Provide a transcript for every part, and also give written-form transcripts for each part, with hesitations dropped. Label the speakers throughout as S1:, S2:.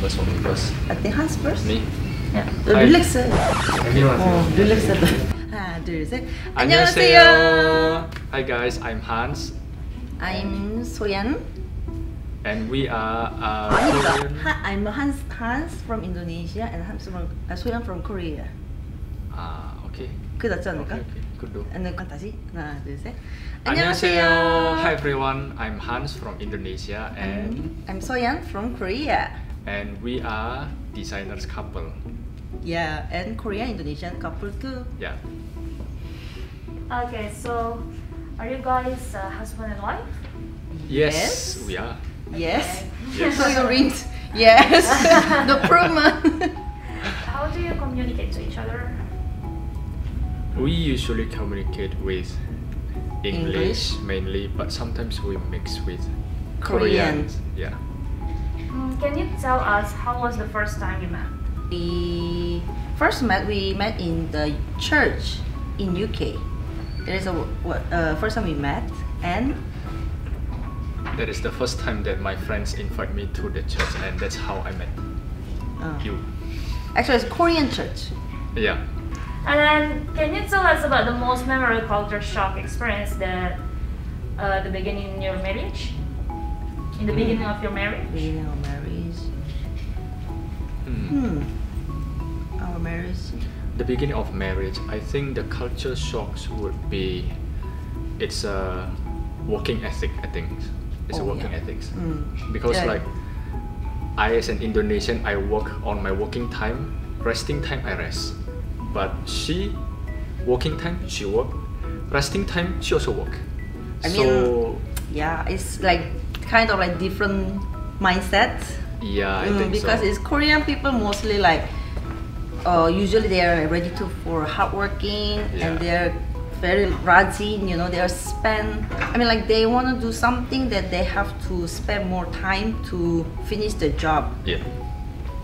S1: first or me first?
S2: I think Hans first.
S1: Me?
S2: Yeah.
S1: Hi.
S2: Relax.
S1: Anyone?
S2: Relax. 둘, 셋.
S1: 안녕하세요. Hi guys, I'm Hans.
S2: I'm Soyan.
S1: And we are
S2: 아니다.
S1: Korean.
S2: I'm Hans from Indonesia and Soyan from Korea.
S1: Okay.
S2: 그게 낫지 않을까?
S1: Okay, could do.
S2: 다시 하나, 둘, 셋.
S1: 안녕하세요. Hi everyone, I'm Hans from Indonesia and
S2: I'm Soyan from Korea.
S1: we are designers couple.
S2: Yeah, and Korean Indonesian couple too.
S1: Yeah.
S3: Okay, so are you guys husband and wife?
S1: Yes, we are.
S2: Yes.
S1: Yes.
S2: So you read. Yes. The proof.
S3: How do you communicate to each other?
S1: We usually communicate with English mainly, but sometimes we mix with
S2: Korean.
S1: Yeah.
S3: Can you tell us how was the first time you met?
S2: We met in the church in UK. There is a first time we met, and
S1: That is the first time that my friends invite me to the church, and that's how I met you.
S2: actually it's Korean church.
S1: Yeah.
S3: And then can you tell us about the most memorable culture shock experience that the beginning of your marriage? In the beginning of your marriage?
S2: Beginning of marriage. Our marriage.
S1: The beginning of marriage, I think the culture shocks would be it's a working ethic. I think it's a working ethics because
S2: Yeah.
S1: like I as an Indonesian, I work on my working time, resting time I rest, but she working time she work, resting time she also work.
S2: I
S1: so
S2: mean, yeah, it's like kind of like different mindset.
S1: yeah, I think
S2: because
S1: so.
S2: it's Korean people mostly like usually they are ready for hardworking and
S1: Yeah.
S2: they're very rajin, you know, they are like they want to do something that they have to spend more time to finish the job.
S1: Yeah.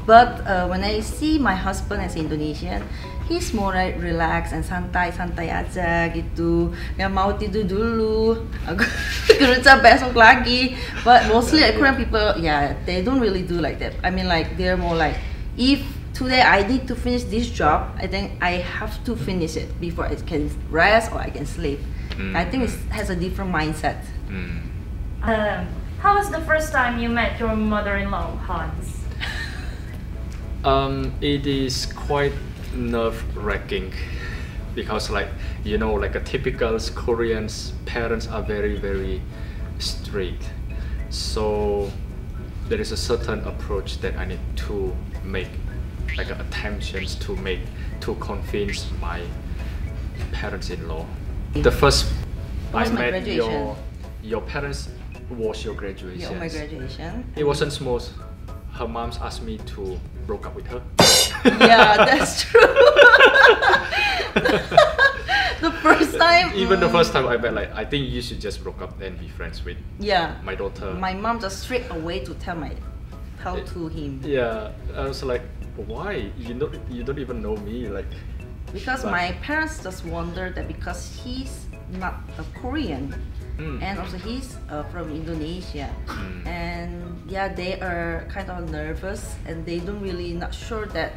S2: But when I see my husband as Indonesian, he's more like relaxed and santai aja gitu. Ya mau tidur dulu, kerja besok lagi. But mostly like Korean people, yeah, they don't really do like that. I mean, like they're more like, if today I need to finish this job, I think I have to finish it before I can rest or I can sleep. I think it has a different mindset.
S3: How was the first time you met your mother-in-law, Hans?
S1: It is quite nerve-wracking because like like a typical Koreans parents are very strict, so there is a certain approach that I need to make, like attempts to convince my parents-in-law. The first I
S2: my
S1: met
S2: graduation.
S1: your parents was your graduation.
S2: Yeah, my graduation.
S1: It wasn't smooth. Her moms asked me to broke up with her.
S2: Yeah, that's true. The first time.
S1: Even the first time I met, like I think you should just broke up and be friends with my daughter.
S2: My mom just straight away to tell to him.
S1: Yeah, I was like, why? You don't even know me, like.
S2: Because my parents just wondered that because he's not a Korean, and also he's from Indonesia, and yeah, they are kind of nervous and they don't really not sure that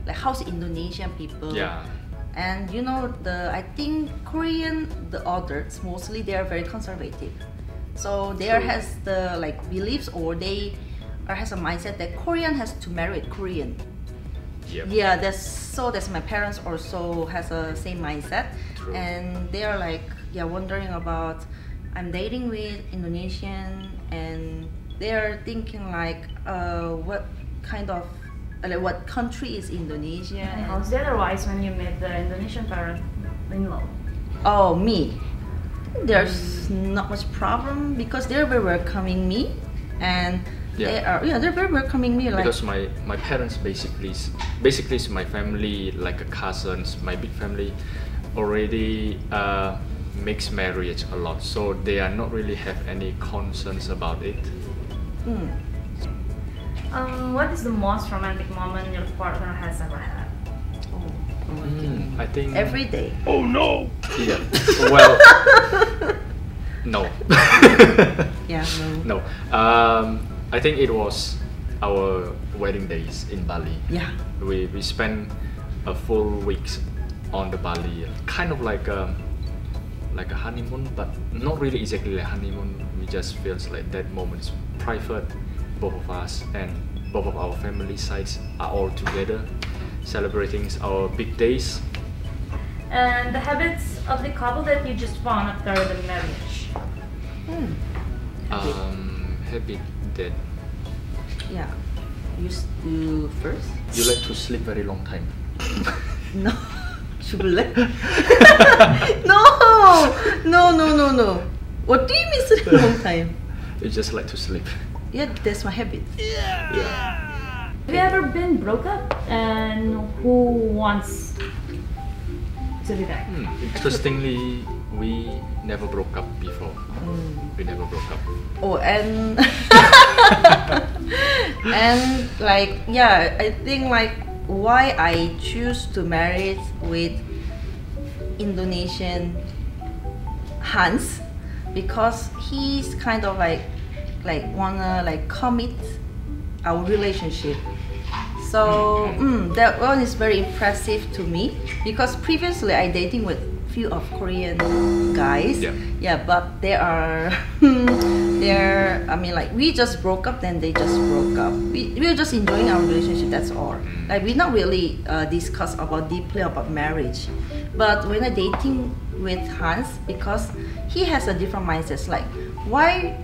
S2: like how's Indonesian people.
S1: Yeah.
S2: And I think Korean, the adults mostly they are very conservative, so there has the like beliefs or they has a mindset that Korean has to marry Korean.
S1: Yep.
S2: Yeah, that's my parents also has a same mindset.
S1: True.
S2: And they are like wondering about I'm dating with Indonesian and they are thinking like what kind of like what country is Indonesia.
S3: And how's the otherwise when you met the Indonesian parent-in-law?
S2: Oh, me. There's not much problem because they're very welcoming me, and they're very welcoming me. Like
S1: Because my parents basically is my family, like a cousins, my big family already mixed marriage a lot, so they are not really have any concerns about it.
S3: What is the most romantic moment your partner has ever had?
S1: I think
S2: every day.
S1: Oh no! Yeah. Well, no.
S2: Yeah, no.
S1: No. I think it was our wedding days in Bali.
S2: Yeah.
S1: We spent a full week on the Bali, kind of like a honeymoon, but not really exactly like honeymoon. We just feels like that moment is private, both of us and both of our family sides are all together, celebrating our big days.
S3: And the habits of the couple that you just found after the marriage.
S1: Habit that
S2: Yeah. Used to first?
S1: you like to sleep very long time.
S2: No. Shubule? No. What do you mean sleep a long time?
S1: You just like to sleep.
S2: Yeah, that's my habit.
S1: Yeah.
S3: Have you ever been broke up? And who wants to be back?
S1: Interestingly, we never broke up before. We never broke up.
S2: Oh, and and like yeah, I think like why I choose to marry with Indonesian Hans, because he's kind of like wanna like commit our relationship. So that one is very impressive to me, because previously I dating with few of Korean guys.
S1: Yeah.
S2: But they are I mean like we just broke up, then they just broke up. We're just enjoying our relationship, that's all. Like we not really discuss about deeply about marriage. But when I dating with Hans, because he has a different mindset, like why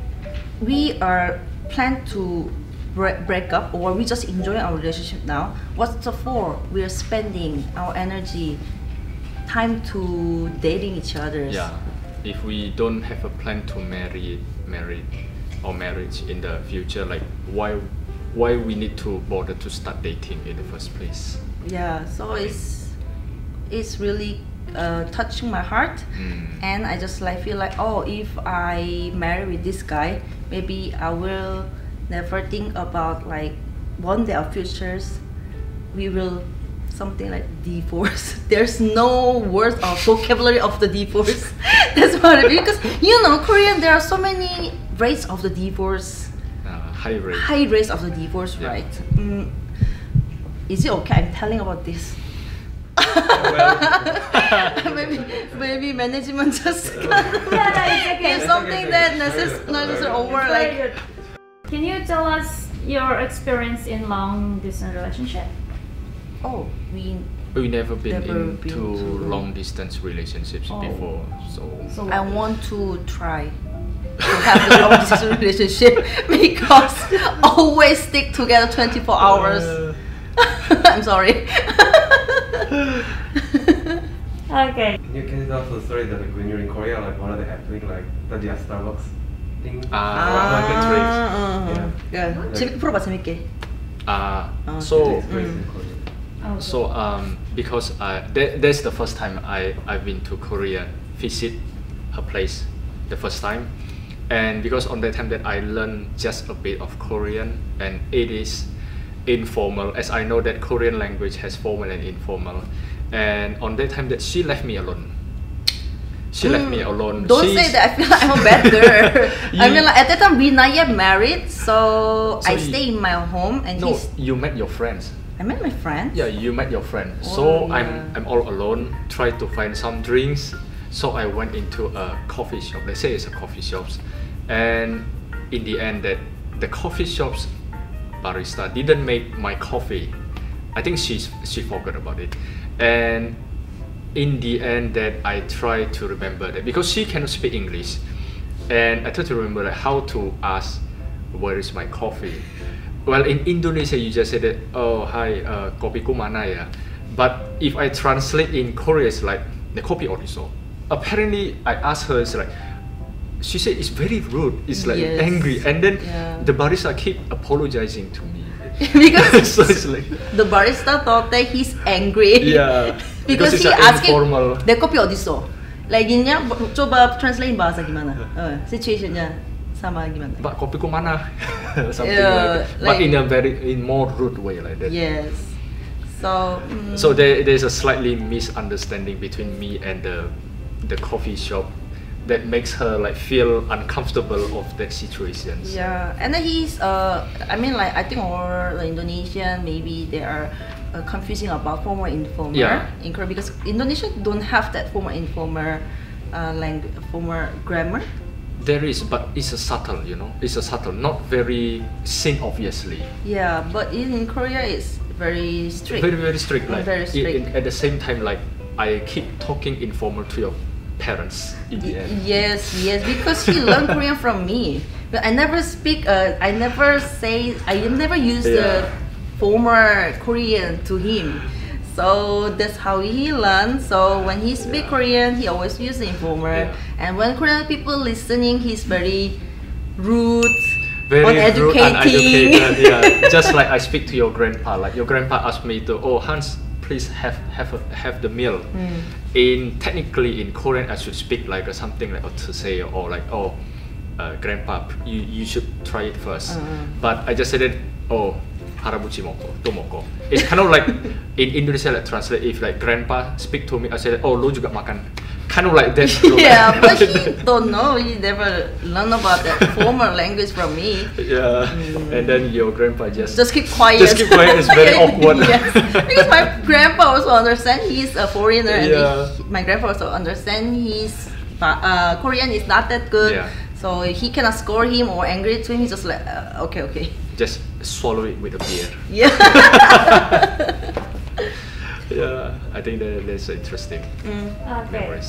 S2: we are planned to break up, or we just enjoy our relationship now. What's the for? We are spending our energy, time to dating each other.
S1: Yeah. If we don't have a plan to marriage in the future, like why we need to bother to start dating in the first place?
S2: Yeah. So it's really touching my heart, and I just like feel like, oh, if I marry with this guy, maybe I will never think about like one day our futures we will something like divorce. There's no word or vocabulary of the divorce. That's what it is, because you know Korean, there are so many rates of the divorce.
S1: High
S2: rates of the divorce,
S1: Yeah.
S2: right? Is it okay I'm telling about this? maybe management just give something that necessary over
S3: Very
S2: like.
S3: good. Can you tell us your experience in long distance relationship?
S2: Oh,
S1: We never been
S2: Never been
S1: into
S2: to-
S1: long distance relationships
S3: Oh.
S1: before, so
S2: I want to try to have a long distance relationship, because always stick together 24 hours. I'm sorry.
S3: Okay.
S4: Can you tell us the story that like, when you're in Korea, like what are they happening, like tadi Starbucks thing?
S2: 야, 재밌게 풀어봐, 재밌게.
S1: So
S4: Experience in Korea.
S3: Okay.
S1: So because that's the first time I've been to Korea, visit her place the first time, and because on that time that I learned just a bit of Korean, and it is informal, as I know that Korean language has formal and informal, and on that time that she left me alone. She left me alone.
S2: Don't say
S1: She's-
S2: that. I feel like I'm a bad girl. I
S1: You-
S2: mean, like at that time we not yet married, so I
S1: So you-
S2: stay in my home, and
S1: No, you met your friends.
S2: I met my friend.
S1: Yeah, you met your friend.
S2: Oh,
S1: So
S2: yeah.
S1: I'm all alone. Try to find some drinks. So I went into a coffee shop. Let's say it's a coffee shop, and in the end, that the coffee shop's barista didn't make my coffee. I think she forgot about it, and in the end, that I tried to remember that, because she cannot speak English, and I tried to remember like, how to ask, where is my coffee. Well, in Indonesia, you just say that, oh, hi, kopiku mana ya? But if I translate in Korea, it's like, the kopi oriso. Apparently, I asked her, it's like, she said it's very rude, it's like
S2: Yes.
S1: angry. And then
S2: Yeah.
S1: the barista keep apologizing to me.
S2: Because
S1: So it's like,
S2: the barista thought that he's angry.
S1: yeah.
S2: Because
S1: it's
S2: he
S1: like
S2: asking,
S1: informal.
S2: 내 커피 어딨어? Like yun coba translate bahasa gimana? Situationnya sama gimana?
S1: But kopiku mana? Something
S2: Yeah,
S1: like that. But
S2: like-
S1: in more rude way like that.
S2: Yes. So.
S1: So there's a slightly misunderstanding between me and the coffee shop that makes her like feel uncomfortable of that situations.
S2: Yeah, and then he's I mean like I think all the Indonesian maybe they are confusing about formal informer
S1: Yeah.
S2: in Korea because Indonesia don't have that formal informer language formal grammar.
S1: There is, but it's a subtle, you know. It's a subtle, not very seen obviously.
S2: Yeah, but in Korea it's very strict.
S1: Very very strict. Like
S2: Very strict.
S1: at the same time, like I keep talking informal to your parents in the end.
S2: Yes, yes, because he learned Korean from me. But I never speak. I never say. I never use the
S1: Yeah.
S2: former Korean to him. So that's how he learned. So when he speak
S1: Yeah.
S2: Korean, he always use the informer.
S1: Yeah.
S2: And when Korean people listening, he's very rude,
S1: Very rude,
S2: uneducating.
S1: uneducated. Yeah, just like I speak to your grandpa. Like your grandpa asked me to, oh Hans, please have the meal. In technically in Korean, I should speak like something like to say or like grandpa, you should try it first. But I just said it. Oh, 할아버지 먹고 또 먹고. It's kind of like in Indonesia like translate if like grandpa speak to me, I said oh lo juga makan. Kind of like that.
S2: Yeah, but he don't know. He never learn about that formal language from me.
S1: Yeah, and then your grandpa just
S2: Just keep quiet.
S1: Just keep quiet. It's very awkward.
S2: Yes, because my grandpa also understand he's a foreigner, and
S1: Yeah.
S2: my grandpa also understand his Korean is not that good.
S1: Yeah.
S2: So he cannot score him or angry to him. He's just like okay, okay.
S1: just swallow it with a beer.
S2: Yeah.
S1: Yeah, I think that's interesting
S3: Okay.
S1: memories.